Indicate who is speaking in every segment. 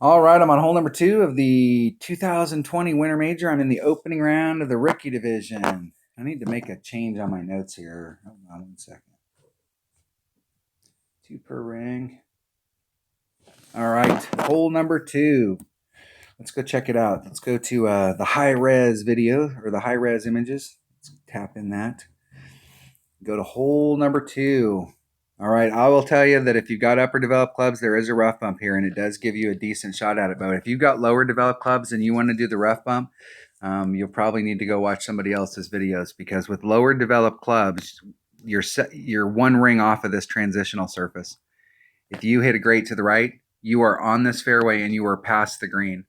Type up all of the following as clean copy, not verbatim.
Speaker 1: All right, I'm on hole number 2 of the 2020 Winter Major. I'm in the opening round of the rookie division. I need to make a change on my notes here. Hold on 1 second. 2 per ring. All right, hole number 2. Let's go check it out. Let's go to the high-res video or the high-res images. Let's tap in that. Go to hole number 2. All right, I will tell you that if you've got upper developed clubs, there is a rough bump here, and it does give you a decent shot at it. But if you've got lower developed clubs and you want to do the rough bump, you'll probably need to go watch somebody else's videos, because with lower developed clubs, you're one ring off of this transitional surface. If you hit a great to the right, you are on this fairway and you are past the green.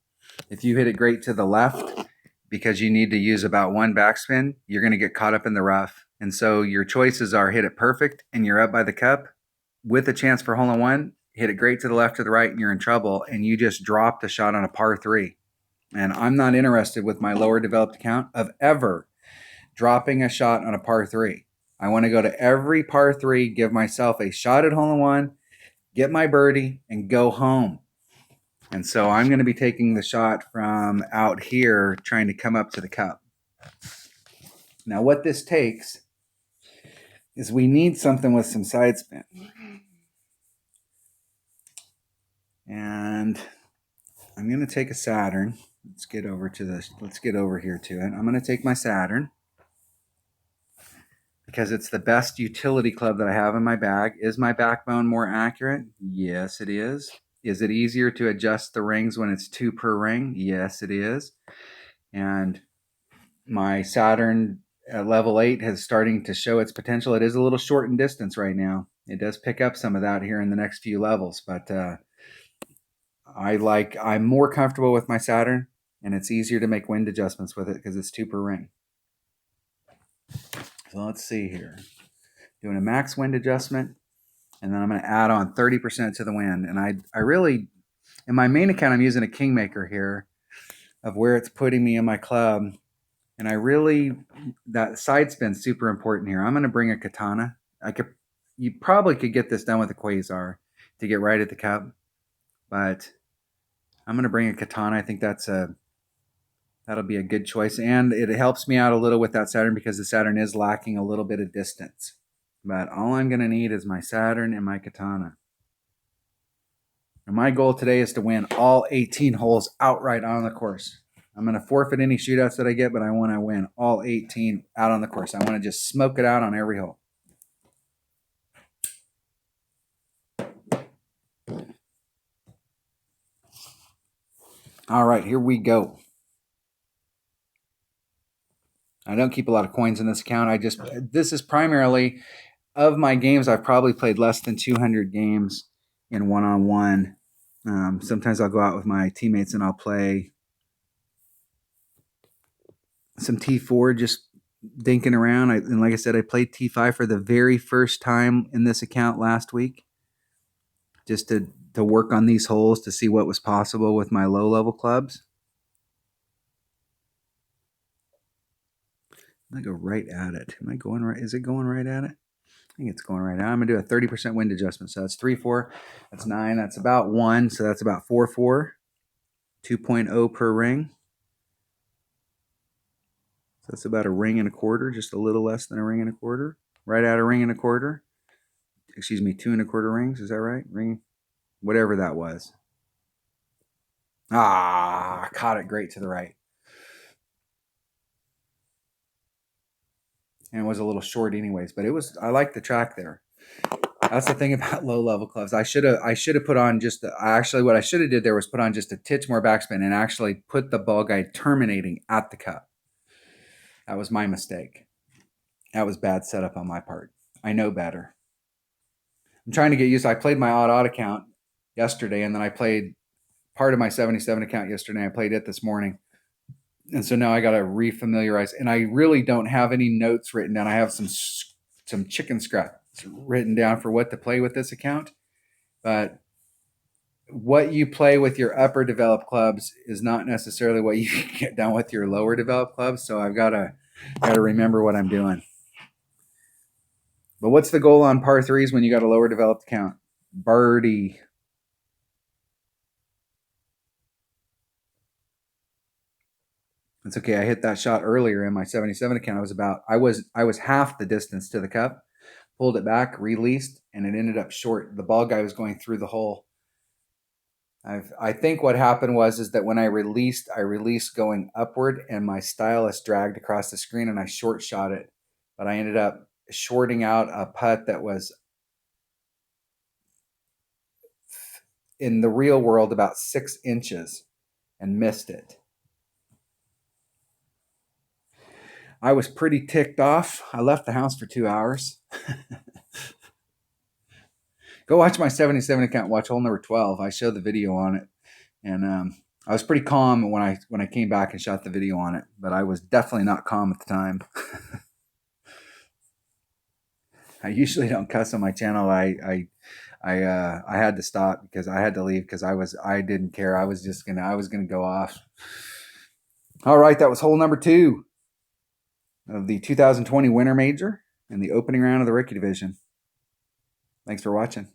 Speaker 1: If you hit it great to the left, because you need to use about one backspin, you're going to get caught up in the rough. And so your choices are hit it perfect and you're up by the cup with a chance for hole-in-one, hit it great to the left or the right and you're in trouble, and you just dropped a shot on a par 3. And I'm not interested with my lower developed account of ever dropping a shot on a par 3. I want to go to every par 3, give myself a shot at hole-in-one, get my birdie, and go home. And so I'm going to be taking the shot from out here, trying to come up to the cup. Now what this takes is we need something with some side spin. And I'm going to take a Saturn. Let's get over here to it. I'm going to take my Saturn because it's the best utility club that I have in my bag. Is my backbone more accurate? Yes, it is. Is it easier to adjust the rings when it's 2 per ring? Yes, it is. And my Saturn at level 8 is starting to show its potential. It is a little short in distance right now. It does pick up some of that here in the next few levels, but I'm more comfortable with my Saturn, and it's easier to make wind adjustments with it because it's 2 per ring. So let's see here. Doing a max wind adjustment, and then I'm going to add on 30% to the wind. And I really, in my main account, I'm using a Kingmaker here of where it's putting me in my club. And that side spin's super important here. I'm going to bring a Katana. You probably could get this done with a Quasar to get right at the cup, but I'm going to bring a Katana. I think that'll be a good choice. And it helps me out a little with that Saturn because the Saturn is lacking a little bit of distance. But all I'm going to need is my Saturn and my Katana. And my goal today is to win all 18 holes outright on the course. I'm going to forfeit any shootouts that I get, but I want to win all 18 out on the course. I want to just smoke it out on every hole. All right, here we go. I don't keep a lot of coins in this account. This is primarily, of my games, I've probably played less than 200 games in one-on-one. Sometimes I'll go out with my teammates and I'll play some T4, just dinking around. And like I said, I played T5 for the very first time in this account last week, just to work on these holes to see what was possible with my low-level clubs. I'm going to go right at it. Am I going right? Is it going right at it? I think it's going right at it. I'm going to do a 30% wind adjustment. So that's 3-4. That's 9. That's about 1. So that's about 4-4. 2.0 per ring. So that's about a ring and a quarter, just a little less than a ring and a quarter. Right at a ring and a quarter. Excuse me, 2 1/4 rings. Is that right? Ring, whatever that was. Caught it great to the right. And it was a little short anyways, but I like the track there. That's the thing about low level clubs. I should have put on what I should have did there was put on just a titch more backspin and actually put the ball guide terminating at the cup. That was my mistake. That was bad setup on my part. I know better. I'm trying to get used. I played my odd account yesterday, and then I played part of my 77 account yesterday. I played it this morning. And so now I got to refamiliarize, and I really don't have any notes written down. I have some chicken scraps written down for what to play with this account, but what you play with your upper developed clubs is not necessarily what you can get done with your lower developed clubs. So I've got to remember what I'm doing. But what's the goal on par 3s when you got a lower developed account? Birdie. It's okay. I hit that shot earlier in my 77 account. I was half the distance to the cup, pulled it back, released, and it ended up short. The ball guy was going through the hole. I think what happened is that when I released going upward, and my stylus dragged across the screen, and I short shot it, but I ended up shorting out a putt that was in the real world about 6 inches and missed it. I was pretty ticked off. I left the house for 2 hours. Go watch my 77 account. Watch hole number 12. I show the video on it, and I was pretty calm when I came back and shot the video on it. But I was definitely not calm at the time. I usually don't cuss on my channel. I had to stop because I had to leave because I didn't care. I was gonna go off. All right, that was hole number 2 of the 2020 Winter Major and the opening round of the Rookie Division. Thanks for watching.